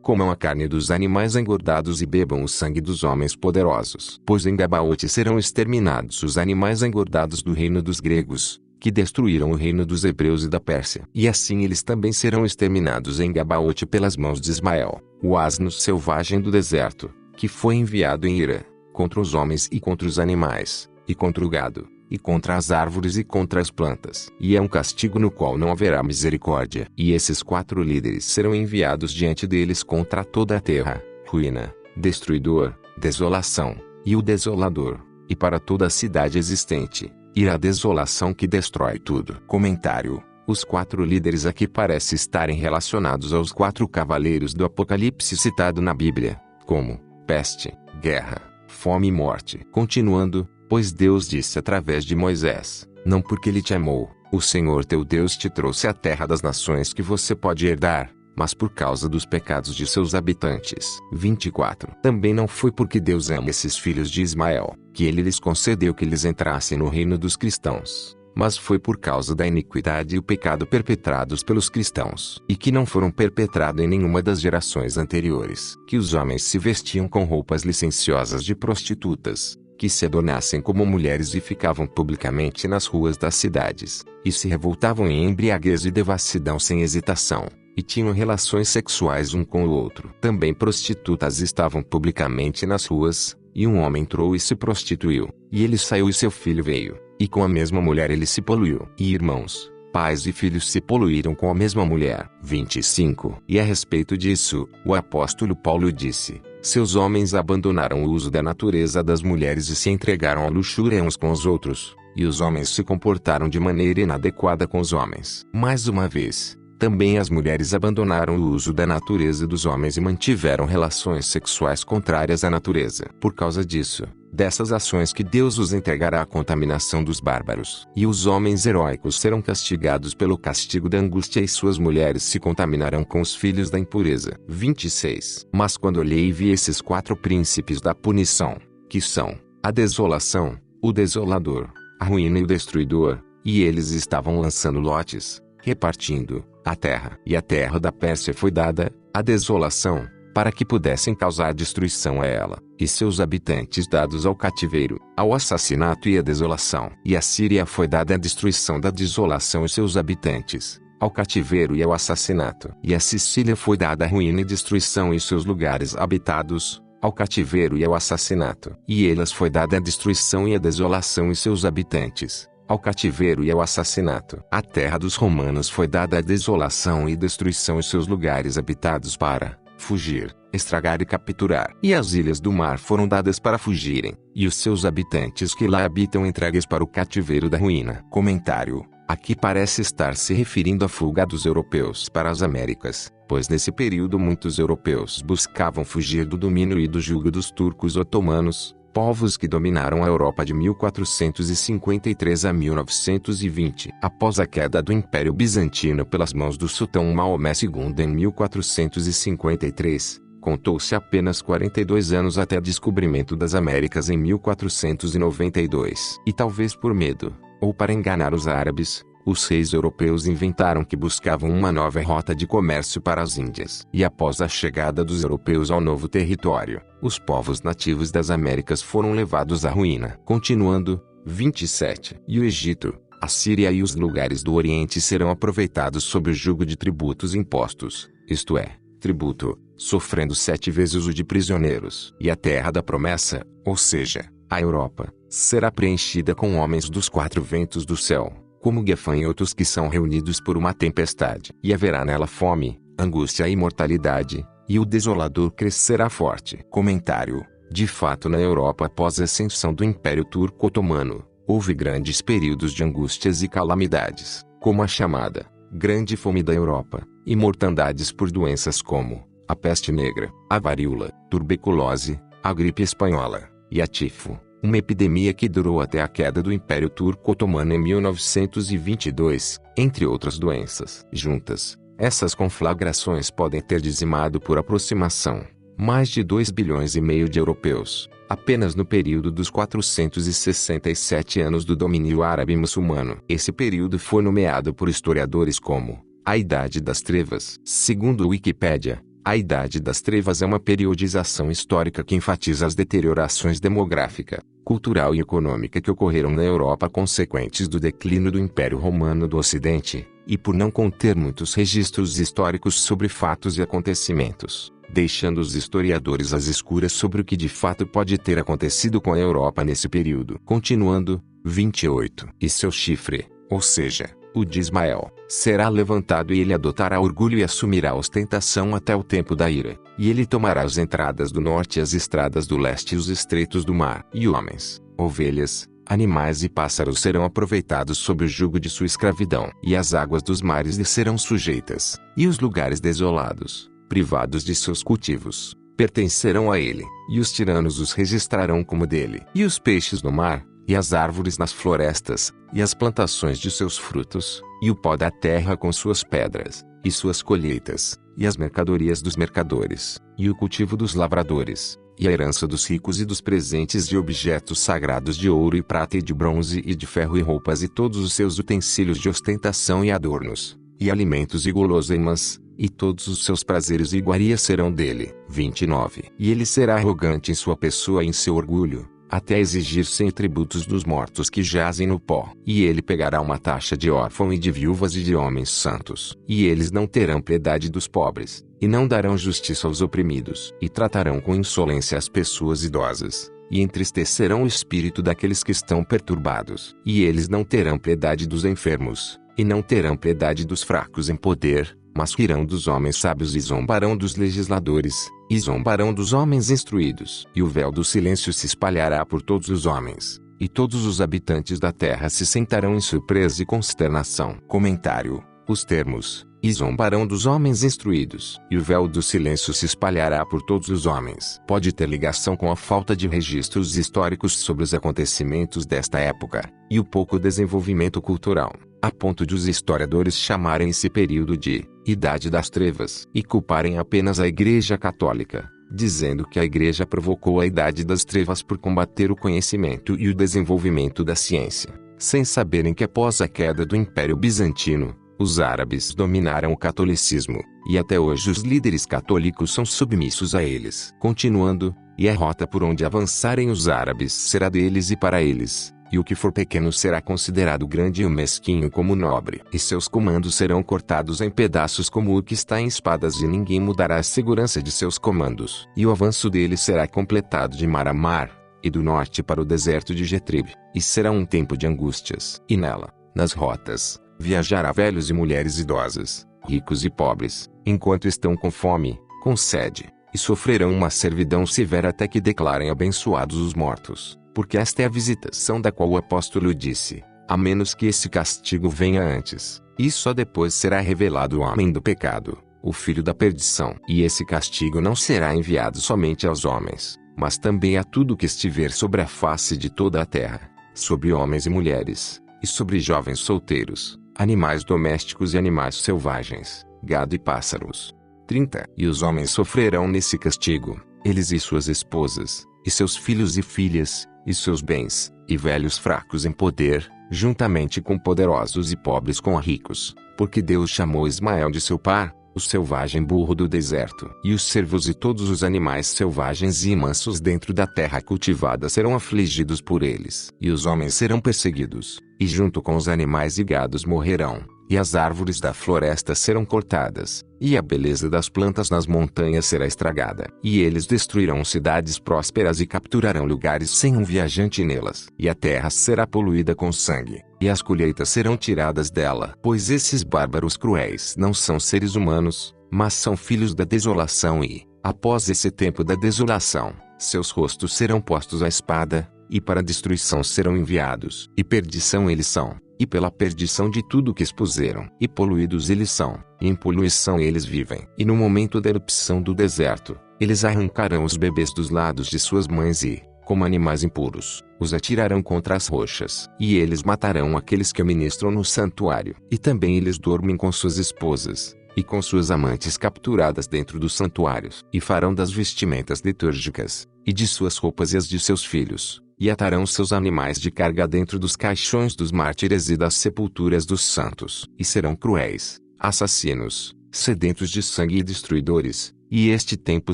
Comam a carne dos animais engordados e bebam o sangue dos homens poderosos. Pois em Gabaote serão exterminados os animais engordados do reino dos gregos, que destruíram o reino dos hebreus e da Pérsia. E assim eles também serão exterminados em Gabaote pelas mãos de Ismael, o asno selvagem do deserto, que foi enviado em ira, contra os homens e contra os animais, e contra o gado, e contra as árvores e contra as plantas. E é um castigo no qual não haverá misericórdia. E esses 4 líderes serão enviados diante deles contra toda a terra, ruína, destruidor, desolação, e o desolador, e para toda a cidade existente, irá a desolação que destrói tudo. Comentário: os 4 líderes aqui parecem estarem relacionados aos 4 cavaleiros do Apocalipse citado na Bíblia, como peste, guerra, fome e morte. Continuando, pois Deus disse através de Moisés, não porque ele te amou, o Senhor teu Deus te trouxe à terra das nações que você pode herdar, mas por causa dos pecados de seus habitantes. 24. Também não foi porque Deus ama esses filhos de Ismael, que ele lhes concedeu que eles entrassem no reino dos cristãos, mas foi por causa da iniquidade e o pecado perpetrados pelos cristãos, e que não foram perpetrados em nenhuma das gerações anteriores, que os homens se vestiam com roupas licenciosas de prostitutas, que se adornassem como mulheres e ficavam publicamente nas ruas das cidades, e se revoltavam em embriaguez e devassidão sem hesitação, e tinham relações sexuais um com o outro. Também prostitutas estavam publicamente nas ruas, e um homem entrou e se prostituiu, e ele saiu e seu filho veio, e com a mesma mulher ele se poluiu. E irmãos, pais e filhos se poluíram com a mesma mulher. 25. E a respeito disso, o apóstolo Paulo disse, seus homens abandonaram o uso da natureza das mulheres e se entregaram à luxúria uns com os outros, e os homens se comportaram de maneira inadequada com os homens. Mais uma vez, também as mulheres abandonaram o uso da natureza dos homens e mantiveram relações sexuais contrárias à natureza. Por causa disso, dessas ações que Deus os entregará à contaminação dos bárbaros. E os homens heróicos serão castigados pelo castigo da angústia e suas mulheres se contaminarão com os filhos da impureza. 26. Mas quando olhei e vi esses 4 príncipes da punição, que são a desolação, o desolador, a ruína e o destruidor, e eles estavam lançando lotes, repartindo a terra. E a terra da Pérsia foi dada à desolação, para que pudessem causar destruição a ela, e seus habitantes dados ao cativeiro, ao assassinato e à desolação. E a Síria foi dada à destruição da desolação e seus habitantes, ao cativeiro e ao assassinato. E a Sicília foi dada à ruína e destruição e seus lugares habitados, ao cativeiro e ao assassinato. E Elas foi dada à destruição e à desolação e seus habitantes, ao cativeiro e ao assassinato. A terra dos romanos foi dada à desolação e destruição e seus lugares habitados para fugir, estragar e capturar. E as ilhas do mar foram dadas para fugirem, e os seus habitantes que lá habitam entregues para o cativeiro da ruína. Comentário: aqui parece estar se referindo à fuga dos europeus para as Américas, pois nesse período muitos europeus buscavam fugir do domínio e do jugo dos turcos otomanos, povos que dominaram a Europa de 1453 a 1920. Após a queda do Império Bizantino pelas mãos do sultão Maomé II em 1453, contou-se apenas 42 anos até o descobrimento das Américas em 1492. E talvez por medo, ou para enganar os árabes, os reis europeus inventaram que buscavam uma nova rota de comércio para as Índias. E após a chegada dos europeus ao novo território, os povos nativos das Américas foram levados à ruína. Continuando, 27. E o Egito, a Síria e os lugares do Oriente serão aproveitados sob o jugo de tributos impostos, isto é, tributo, sofrendo 7 vezes o de prisioneiros. E a terra da promessa, ou seja, a Europa, será preenchida com homens dos 4 ventos do céu, como gafanhotos que são reunidos por uma tempestade. E haverá nela fome, angústia e mortalidade, e o desolador crescerá forte. Comentário: de fato na Europa após a ascensão do Império Turco-Otomano, houve grandes períodos de angústias e calamidades, como a chamada Grande Fome da Europa, e mortandades por doenças como a peste negra, a varíola, tuberculose, a gripe espanhola, e a tifo, uma epidemia que durou até a queda do Império Turco-Otomano em 1922, entre outras doenças. Juntas, essas conflagrações podem ter dizimado por aproximação mais de 2,5 bilhões de europeus, apenas no período dos 467 anos do domínio árabe muçulmano. Esse período foi nomeado por historiadores como a Idade das Trevas. Segundo a Wikipédia, a Idade das Trevas é uma periodização histórica que enfatiza as deteriorações demográfica, cultural e econômica que ocorreram na Europa consequentes do declínio do Império Romano do Ocidente, e por não conter muitos registros históricos sobre fatos e acontecimentos, deixando os historiadores às escuras sobre o que de fato pode ter acontecido com a Europa nesse período. Continuando, 28. E seu chifre, ou seja, o de Ismael, será levantado e ele adotará orgulho e assumirá ostentação até o tempo da ira. E ele tomará as entradas do norte e as estradas do leste e os estreitos do mar. E homens, ovelhas, animais e pássaros serão aproveitados sob o jugo de sua escravidão. E as águas dos mares lhe serão sujeitas. E os lugares desolados, privados de seus cultivos, pertencerão a ele. E os tiranos os registrarão como dele. E os peixes no mar, e as árvores nas florestas, e as plantações de seus frutos, e o pó da terra com suas pedras, e suas colheitas, e as mercadorias dos mercadores, e o cultivo dos lavradores, e a herança dos ricos e dos presentes de objetos sagrados de ouro e prata e de bronze e de ferro e roupas e todos os seus utensílios de ostentação e adornos, e alimentos e guloseimas, e todos os seus prazeres e iguarias serão dele. 29. E ele será arrogante em sua pessoa e em seu orgulho, até exigir sem tributos dos mortos que jazem no pó. E ele pegará uma taxa de órfão e de viúvas e de homens santos. E eles não terão piedade dos pobres, e não darão justiça aos oprimidos. E tratarão com insolência as pessoas idosas, e entristecerão o espírito daqueles que estão perturbados. E eles não terão piedade dos enfermos, e não terão piedade dos fracos em poder, mas rirão dos homens sábios e zombarão dos legisladores, e zombarão dos homens instruídos. E o véu do silêncio se espalhará por todos os homens, e todos os habitantes da terra se sentarão em surpresa e consternação. Comentário: os termos, e zombarão dos homens instruídos, e o véu do silêncio se espalhará por todos os homens, pode ter ligação com a falta de registros históricos sobre os acontecimentos desta época, e o pouco desenvolvimento cultural, a ponto de os historiadores chamarem esse período de Idade das Trevas e culparem apenas a Igreja Católica, dizendo que a Igreja provocou a Idade das Trevas por combater o conhecimento e o desenvolvimento da ciência, sem saberem que após a queda do Império Bizantino, os árabes dominaram o catolicismo, e até hoje os líderes católicos são submissos a eles. Continuando, e a rota por onde avançarem os árabes será deles e para eles, e o que for pequeno será considerado grande e o mesquinho como nobre. E seus comandos serão cortados em pedaços como o que está em espadas e ninguém mudará a segurança de seus comandos. E o avanço deles será completado de mar a mar, e do norte para o deserto de Getrib, e será um tempo de angústias. E nela, nas rotas, viajará velhos e mulheres idosas, ricos e pobres, enquanto estão com fome, com sede, e sofrerão uma servidão severa até que declarem abençoados os mortos, porque esta é a visitação da qual o apóstolo disse, a menos que esse castigo venha antes, e só depois será revelado o homem do pecado, o filho da perdição. E esse castigo não será enviado somente aos homens, mas também a tudo que estiver sobre a face de toda a terra, sobre homens e mulheres, e sobre jovens solteiros, animais domésticos e animais selvagens, gado e pássaros. 30. E os homens sofrerão nesse castigo, eles e suas esposas, e seus filhos e filhas, e seus bens, e velhos fracos em poder, juntamente com poderosos e pobres com ricos, porque Deus chamou Ismael de seu par, o selvagem burro do deserto. E os cervos e todos os animais selvagens e mansos dentro da terra cultivada serão afligidos por eles. E os homens serão perseguidos, e junto com os animais e gados morrerão, e as árvores da floresta serão cortadas, e a beleza das plantas nas montanhas será estragada. E eles destruirão cidades prósperas e capturarão lugares sem um viajante nelas. E a terra será poluída com sangue, e as colheitas serão tiradas dela. Pois esses bárbaros cruéis não são seres humanos, mas são filhos da desolação e, após esse tempo da desolação, seus rostos serão postos à espada, e para a destruição serão enviados. E perdição eles são, e pela perdição de tudo que expuseram. E poluídos eles são, e em poluição eles vivem. E no momento da erupção do deserto, eles arrancarão os bebês dos lados de suas mães e, como animais impuros, os atirarão contra as rochas. E eles matarão aqueles que ministram no santuário. E também eles dormem com suas esposas, e com suas amantes capturadas dentro dos santuários. E farão das vestimentas litúrgicas, e de suas roupas e as de seus filhos, e atarão seus animais de carga dentro dos caixões dos mártires e das sepulturas dos santos. E serão cruéis, assassinos, sedentos de sangue e destruidores. E este tempo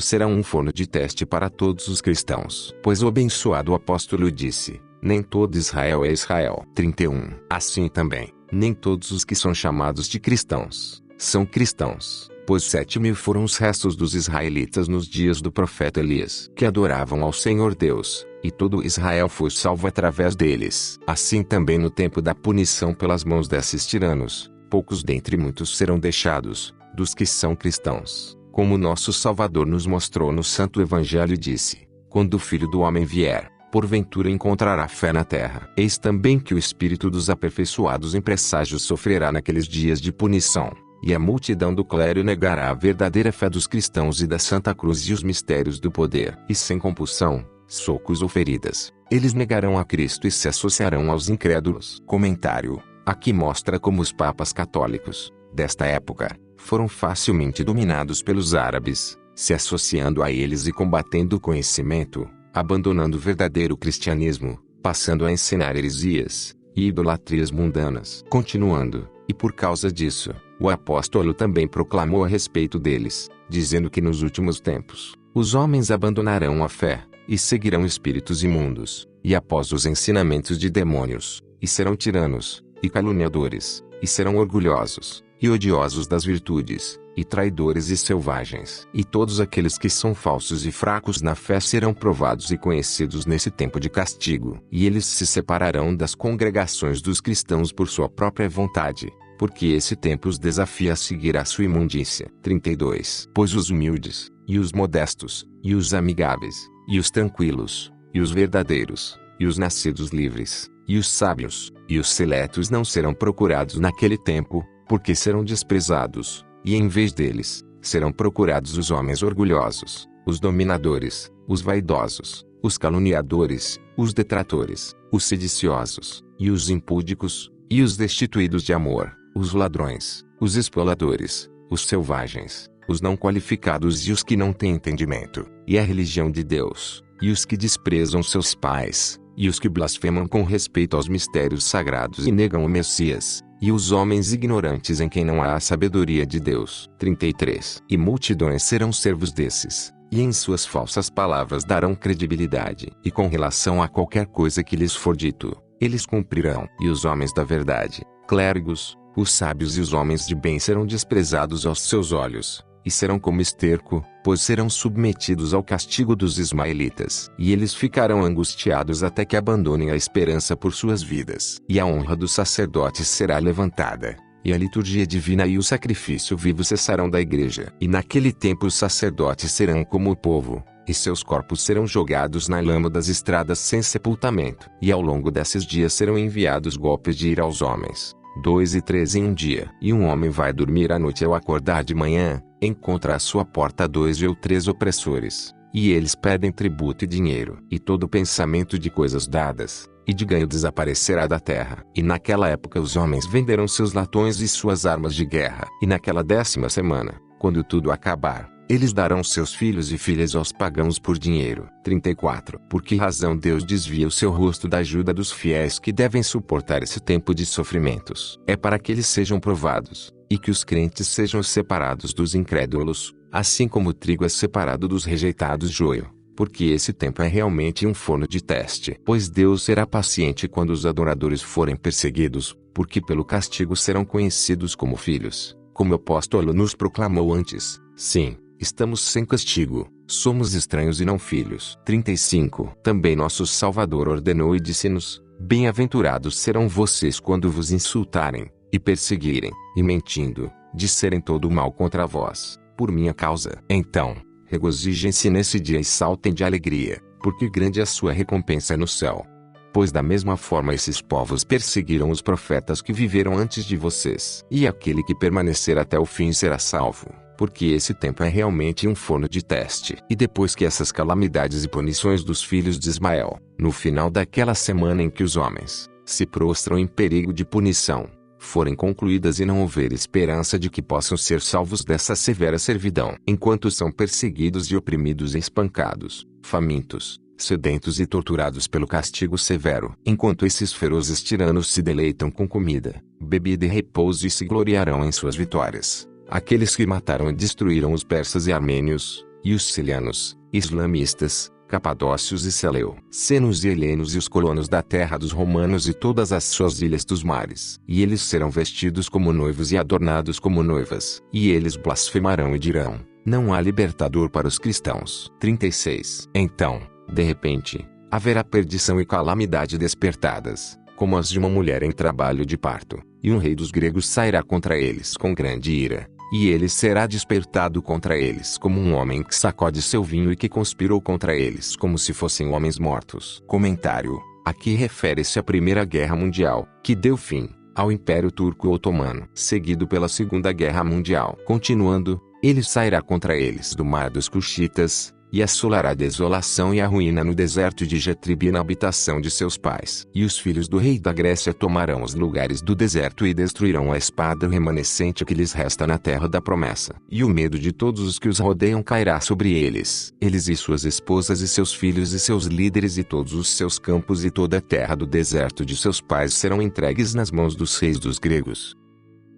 será um forno de teste para todos os cristãos. Pois o abençoado apóstolo disse: nem todo Israel é Israel. 31. Assim também, nem todos os que são chamados de cristãos são cristãos. Pois 7.000 foram os restos dos israelitas nos dias do profeta Elias, que adoravam ao Senhor Deus, e todo Israel foi salvo através deles. Assim também no tempo da punição pelas mãos desses tiranos, poucos dentre muitos serão deixados, dos que são cristãos. Como nosso Salvador nos mostrou no Santo Evangelho, disse: quando o Filho do Homem vier, porventura encontrará fé na terra. Eis também que o espírito dos aperfeiçoados em presságios sofrerá naqueles dias de punição, e a multidão do clero negará a verdadeira fé dos cristãos e da Santa Cruz e os mistérios do poder. E sem compulsão, socos ou feridas, eles negarão a Cristo e se associarão aos incrédulos. Comentário: aqui mostra como os papas católicos, desta época, foram facilmente dominados pelos árabes, se associando a eles e combatendo o conhecimento, abandonando o verdadeiro cristianismo, passando a ensinar heresias e idolatrias mundanas. Continuando, e por causa disso, o apóstolo também proclamou a respeito deles, dizendo que nos últimos tempos, os homens abandonarão a fé, e seguirão espíritos imundos, e após os ensinamentos de demônios, e serão tiranos, e caluniadores, e serão orgulhosos, e odiosos das virtudes, e traidores e selvagens. E todos aqueles que são falsos e fracos na fé serão provados e conhecidos nesse tempo de castigo. E eles se separarão das congregações dos cristãos por sua própria vontade, porque esse tempo os desafia a seguir a sua imundícia. 32. Pois os humildes, e os modestos, e os amigáveis, e os tranquilos, e os verdadeiros, e os nascidos livres, e os sábios, e os seletos não serão procurados naquele tempo, porque serão desprezados, e em vez deles, serão procurados os homens orgulhosos, os dominadores, os vaidosos, os caluniadores, os detratores, os sediciosos, e os impúdicos, e os destituídos de amor, os ladrões, os espoladores, os selvagens, os não qualificados e os que não têm entendimento, e a religião de Deus, e os que desprezam seus pais, e os que blasfemam com respeito aos mistérios sagrados e negam o Messias, e os homens ignorantes em quem não há a sabedoria de Deus. 33. E multidões serão servos desses, e em suas falsas palavras darão credibilidade. E com relação a qualquer coisa que lhes for dito, eles cumprirão. E os homens da verdade, clérigos, os sábios e os homens de bem serão desprezados aos seus olhos, e serão como esterco, pois serão submetidos ao castigo dos ismaelitas. E eles ficarão angustiados até que abandonem a esperança por suas vidas. E a honra dos sacerdotes será levantada, e a liturgia divina e o sacrifício vivo cessarão da igreja. E naquele tempo os sacerdotes serão como o povo, e seus corpos serão jogados na lama das estradas sem sepultamento. E ao longo desses dias serão enviados golpes de ira aos homens, 2 e 3 em um dia. E um homem vai dormir à noite e ao acordar de manhã, encontra à sua porta 2 ou 3 opressores, e eles pedem tributo e dinheiro. E todo pensamento de coisas dadas, e de ganho desaparecerá da terra. E naquela época os homens venderão seus latões e suas armas de guerra. E naquela 10ª semana, quando tudo acabar, eles darão seus filhos e filhas aos pagãos por dinheiro. 34. Por que razão Deus desvia o seu rosto da ajuda dos fiéis que devem suportar esse tempo de sofrimentos? É para que eles sejam provados, e que os crentes sejam separados dos incrédulos, assim como o trigo é separado dos rejeitados joio. Porque esse tempo é realmente um forno de teste. Pois Deus será paciente quando os adoradores forem perseguidos, porque pelo castigo serão conhecidos como filhos, como o apóstolo nos proclamou antes. Sim, estamos sem castigo, somos estranhos e não filhos. 35. Também nosso Salvador ordenou e disse-nos: bem-aventurados serão vocês quando vos insultarem, e perseguirem, e mentindo, disserem todo o mal contra vós, por minha causa. Então, regozijem-se nesse dia e saltem de alegria, porque grande é a sua recompensa no céu. Pois da mesma forma esses povos perseguiram os profetas que viveram antes de vocês. E aquele que permanecer até o fim será salvo. porque esse tempo é realmente um forno de teste. E depois que essas calamidades e punições dos filhos de Ismael, no final daquela semana em que os homens se prostram em perigo de punição, forem concluídas e não houver esperança de que possam ser salvos dessa severa servidão, enquanto são perseguidos e oprimidos e espancados, famintos, sedentos e torturados pelo castigo severo, enquanto esses ferozes tiranos se deleitam com comida, bebida e repouso e se gloriarão em suas vitórias, aqueles que mataram e destruíram os persas e armênios, e os silianos, islamistas, capadócios e seleucenos e helenos e os colonos da terra dos romanos e todas as suas ilhas dos mares. E eles serão vestidos como noivos e adornados como noivas. E eles blasfemarão e dirão: não há libertador para os cristãos. 36. Então, de repente, haverá perdição e calamidade despertadas, como as de uma mulher em trabalho de parto, e um rei dos gregos sairá contra eles com grande ira. E ele será despertado contra eles como um homem que sacode seu vinho e que conspirou contra eles como se fossem homens mortos. Comentário: aqui refere-se à Primeira Guerra Mundial, que deu fim ao Império Turco-Otomano, seguido pela Segunda Guerra Mundial. Continuando, ele sairá contra eles do mar dos Cuxitas, e assolará a desolação e a ruína no deserto de Jetrib e na habitação de seus pais. E os filhos do rei da Grécia tomarão os lugares do deserto e destruirão a espada remanescente que lhes resta na terra da promessa. E o medo de todos os que os rodeiam cairá sobre eles. Eles e suas esposas e seus filhos e seus líderes e todos os seus campos e toda a terra do deserto de seus pais serão entregues nas mãos dos reis dos gregos.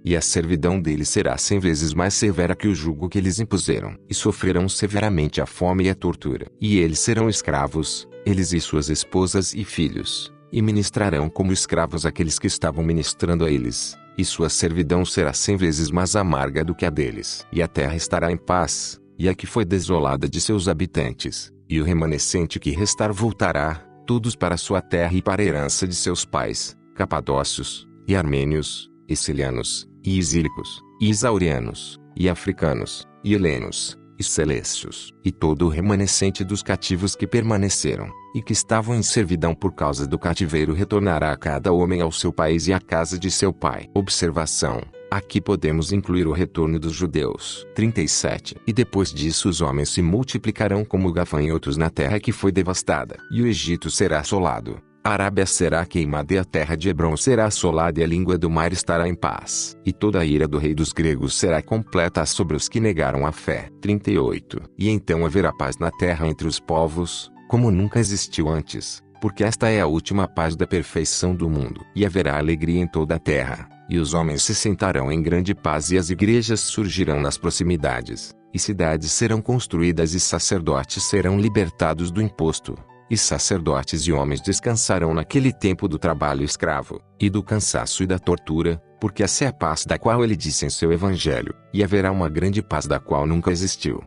E a servidão deles será 100 vezes mais severa que o jugo que eles impuseram. E sofrerão severamente a fome e a tortura. E eles serão escravos, eles e suas esposas e filhos, e ministrarão como escravos aqueles que estavam ministrando a eles. E sua servidão será 100 vezes mais amarga do que a deles. E a terra estará em paz, e a que foi desolada de seus habitantes. E o remanescente que restar voltará, todos para sua terra e para a herança de seus pais, capadócios, e armênios, e silianos, e isílicos, e isaurianos, e africanos, e helenos, e selécios, e todo o remanescente dos cativos que permaneceram, e que estavam em servidão por causa do cativeiro retornará a cada homem ao seu país e à casa de seu pai. Observação: aqui podemos incluir o retorno dos judeus. 37. E depois disso os homens se multiplicarão como gafanhotos na terra que foi devastada. E o Egito será assolado. A Arábia será queimada e a terra de Hebrom será assolada e a língua do mar estará em paz. E toda a ira do rei dos gregos será completa sobre os que negaram a fé. 38. E então haverá paz na terra entre os povos, como nunca existiu antes, porque esta é a última paz da perfeição do mundo. E haverá alegria em toda a terra, e os homens se sentarão em grande paz e as igrejas surgirão nas proximidades, e cidades serão construídas e sacerdotes serão libertados do imposto. E sacerdotes e homens descansarão naquele tempo do trabalho escravo, e do cansaço e da tortura, porque essa é a paz da qual ele disse em seu evangelho, e haverá uma grande paz da qual nunca existiu.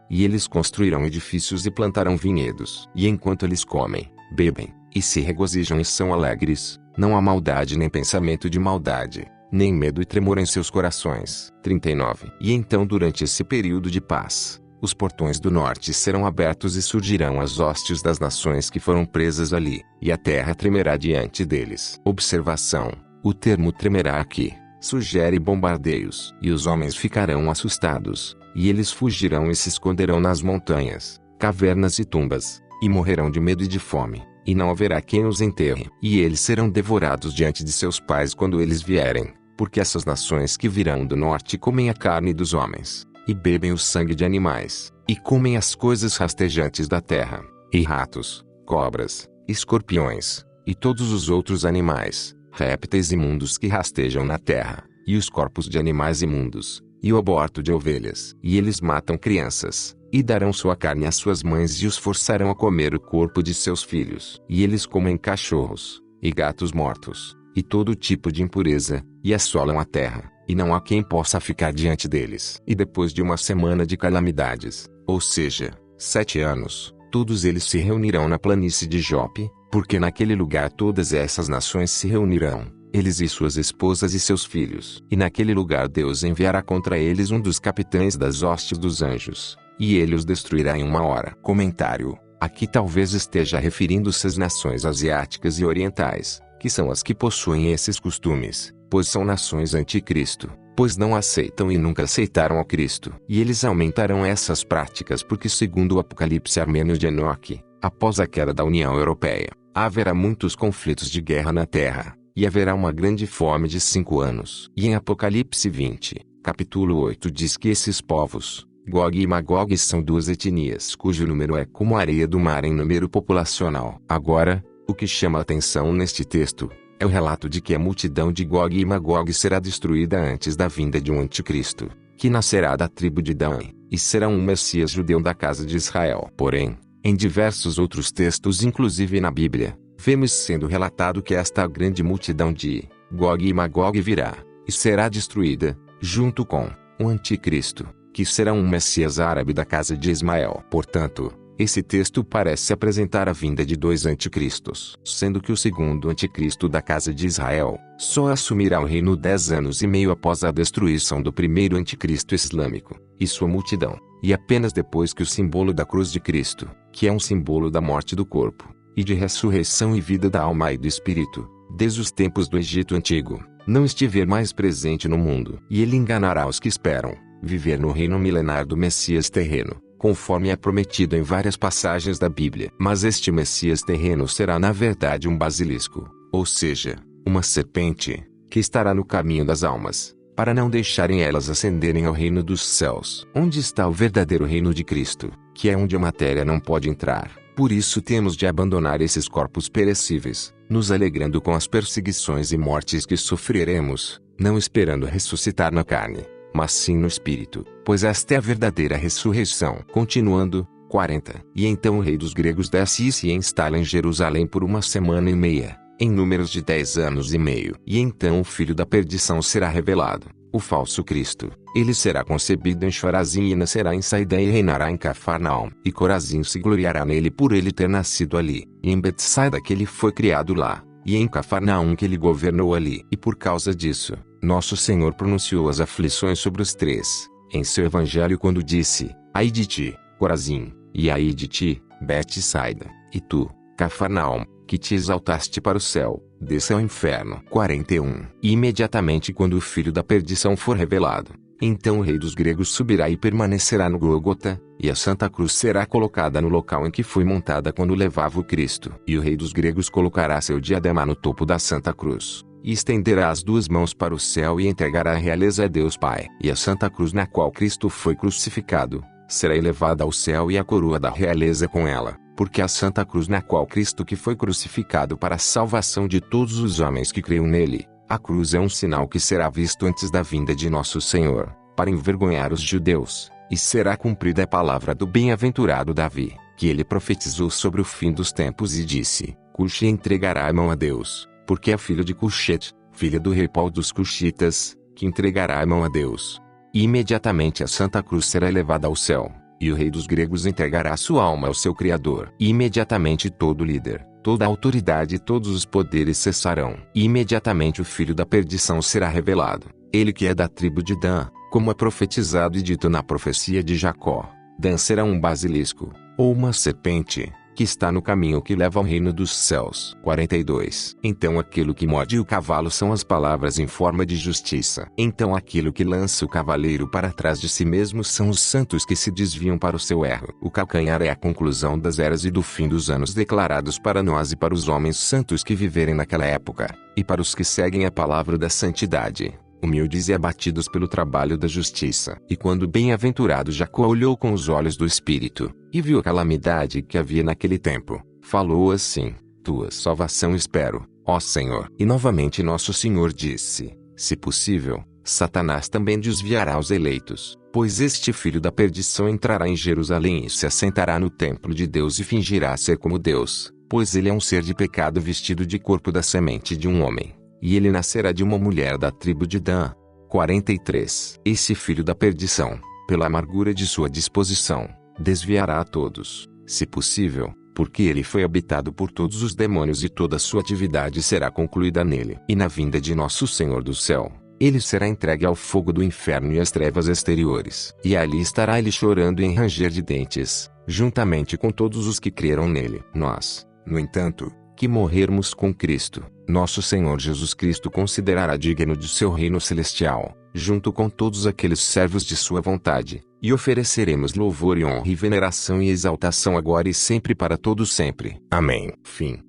E eles construirão edifícios e plantarão vinhedos. E enquanto eles comem, bebem, e se regozijam e são alegres, não há maldade nem pensamento de maldade, nem medo e tremor em seus corações. 39. E então durante esse período de paz, os portões do norte serão abertos e surgirão as hostes das nações que foram presas ali, e a terra tremerá diante deles. Observação: o termo tremerá aqui sugere bombardeios. E os homens ficarão assustados, e eles fugirão e se esconderão nas montanhas, cavernas e tumbas, e morrerão de medo e de fome, e não haverá quem os enterre. E eles serão devorados diante de seus pais quando eles vierem, porque essas nações que virão do norte comem a carne dos homens, e bebem o sangue de animais, e comem as coisas rastejantes da terra, e ratos, cobras, escorpiões, e todos os outros animais, répteis imundos que rastejam na terra, e os corpos de animais imundos, e o aborto de ovelhas. E eles matam crianças, e darão sua carne às suas mães e os forçarão a comer o corpo de seus filhos. E eles comem cachorros, e gatos mortos, e todo tipo de impureza, e assolam a terra, e não há quem possa ficar diante deles. E depois de uma semana de calamidades, ou seja, 7 anos, todos eles se reunirão na planície de Jope, porque naquele lugar todas essas nações se reunirão, eles e suas esposas e seus filhos. E naquele lugar Deus enviará contra eles um dos capitães das hostes dos anjos, e ele os destruirá em 1 hora. Comentário: aqui talvez esteja referindo-se às nações asiáticas e orientais, que são as que possuem esses costumes, pois são nações anticristo, pois não aceitam e nunca aceitaram ao Cristo. E eles aumentarão essas práticas porque, segundo o Apocalipse armênio de Enoque, após a queda da União Europeia, haverá muitos conflitos de guerra na terra, e haverá uma grande fome de 5 anos. E em Apocalipse 20, capítulo 8 diz que esses povos, Gog e Magog, são 2 etnias cujo número é como a areia do mar em número populacional. Agora, o que chama a atenção neste texto é o relato de que a multidão de Gog e Magog será destruída antes da vinda de um anticristo, que nascerá da tribo de Dan, e será um Messias judeu da casa de Israel. Porém, em diversos outros textos, inclusive na Bíblia, vemos sendo relatado que esta grande multidão de Gog e Magog virá, e será destruída, junto com o anticristo, que será um Messias árabe da casa de Ismael. Portanto, esse texto parece apresentar a vinda de 2 anticristos, sendo que o segundo anticristo da casa de Israel só assumirá o reino 10 anos e meio após a destruição do primeiro anticristo islâmico e sua multidão, e apenas depois que o símbolo da cruz de Cristo, que é um símbolo da morte do corpo, e de ressurreição e vida da alma e do espírito, desde os tempos do Egito Antigo, não estiver mais presente no mundo. E ele enganará os que esperam viver no reino milenar do Messias terreno, conforme é prometido em várias passagens da Bíblia. Mas este Messias terreno será na verdade um basilisco, ou seja, uma serpente, que estará no caminho das almas, para não deixarem elas ascenderem ao reino dos céus. Onde está o verdadeiro reino de Cristo, que é onde a matéria não pode entrar. Por isso temos de abandonar esses corpos perecíveis, nos alegrando com as perseguições e mortes que sofreremos, não esperando ressuscitar na carne, mas sim no espírito, pois esta é a verdadeira ressurreição. Continuando, 40. E então o rei dos gregos desce e se instala em Jerusalém por 1 semana e meia, em números de 10 anos e meio. E então o filho da perdição será revelado, o falso Cristo. Ele será concebido em Chorazim e nascerá em Saidé e reinará em Cafarnaum. E Corazim se gloriará nele por ele ter nascido ali, e em Betsaida que ele foi criado lá, e em Cafarnaum que ele governou ali. E por causa disso, nosso Senhor pronunciou as aflições sobre os 3, em seu evangelho quando disse: ai de ti, Corazim, e ai de ti, Betsaida, e tu, Cafarnaum, que te exaltaste para o céu, desça ao inferno. 41. E imediatamente quando o filho da perdição for revelado, então o rei dos gregos subirá e permanecerá no Gólgota, e a Santa Cruz será colocada no local em que foi montada quando levava o Cristo. E o rei dos gregos colocará seu diadema no topo da Santa Cruz, e estenderá as 2 mãos para o céu e entregará a realeza a Deus Pai. E a Santa Cruz na qual Cristo foi crucificado, será elevada ao céu e a coroa da realeza com ela, porque a Santa Cruz na qual Cristo que foi crucificado para a salvação de todos os homens que creiam nele, a cruz é um sinal que será visto antes da vinda de nosso Senhor, para envergonhar os judeus, e será cumprida a palavra do bem-aventurado Davi, que ele profetizou sobre o fim dos tempos e disse: Cuxi entregará a mão a Deus, porque é filho de Cuxete, filha do rei Pau dos Cuxitas, que entregará a mão a Deus. E imediatamente a Santa Cruz será elevada ao céu, e o rei dos gregos entregará sua alma ao seu Criador. E imediatamente todo líder, toda a autoridade e todos os poderes cessarão. E imediatamente o filho da perdição será revelado, ele que é da tribo de Dan, como é profetizado e dito na profecia de Jacó. Dan será um basilisco, ou uma serpente, que está no caminho que leva ao reino dos céus. 42. Então aquilo que morde o cavalo são as palavras em forma de justiça. Então aquilo que lança o cavaleiro para trás de si mesmo são os santos que se desviam para o seu erro. O calcanhar é a conclusão das eras e do fim dos anos declarados para nós e para os homens santos que viverem naquela época, e para os que seguem a palavra da santidade, humildes e abatidos pelo trabalho da justiça. E quando o bem-aventurado Jacó olhou com os olhos do Espírito, e viu a calamidade que havia naquele tempo, falou assim: Tua salvação espero, ó Senhor. E novamente nosso Senhor disse: Se possível, Satanás também desviará os eleitos, pois este filho da perdição entrará em Jerusalém e se assentará no templo de Deus e fingirá ser como Deus, pois ele é um ser de pecado vestido de corpo da semente de um homem. E ele nascerá de uma mulher da tribo de Dan. 43. Esse filho da perdição, pela amargura de sua disposição, desviará a todos, se possível, porque ele foi habitado por todos os demônios e toda sua atividade será concluída nele. E na vinda de nosso Senhor do céu, ele será entregue ao fogo do inferno e às trevas exteriores. E ali estará ele chorando e em ranger de dentes, juntamente com todos os que creram nele. Nós, no entanto, que morrermos com Cristo, nosso Senhor Jesus Cristo considerará digno de seu reino celestial, junto com todos aqueles servos de sua vontade, e ofereceremos louvor e honra e veneração e exaltação agora e sempre para todos sempre. Amém. Fim.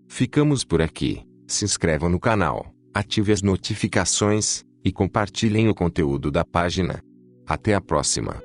Ficamos por aqui. Se inscrevam no canal, ative as notificações, e compartilhem o conteúdo da página. Até a próxima.